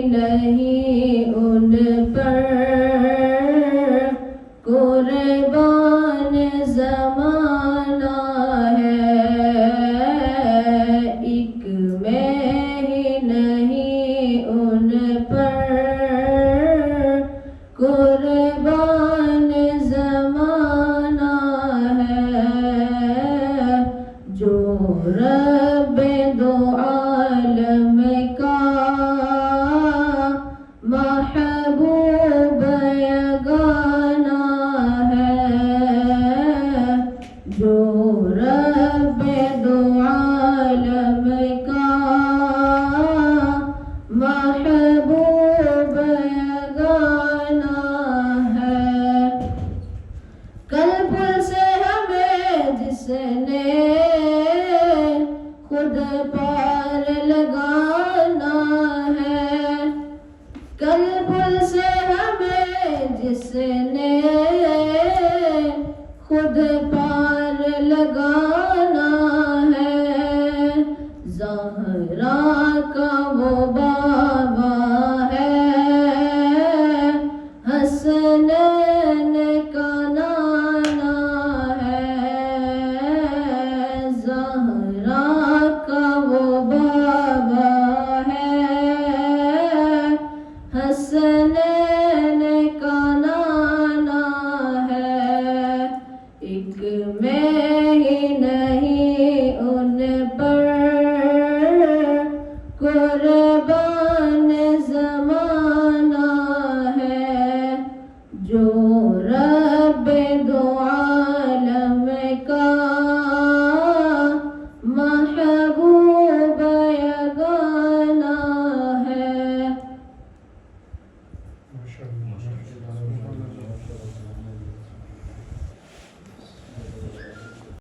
نہیں ان پر قربان زمانہ ہے، ایک میں ہی نہیں ان پر قربان زمانہ ہے، جو رب دو عالم کا محبوب یگانہ ہے، جو رب دو عالم کا محبوب یگانہ ہے، کل پل سے ہمیں جس نے خود پار لگانا ہے، کل پل سے ہمیں جس نے خود پار لگانا ہے، زہرا کا وہ بابا ہے، حسنین کا نانا ہے، زہرا کا وہ بابا ہے، حسنین کا نانا ہے، ایک میں ہی نہیں ان پر قربان زمانہ ہے، جو رب دو عالم کا محبوب یگانہ ہے۔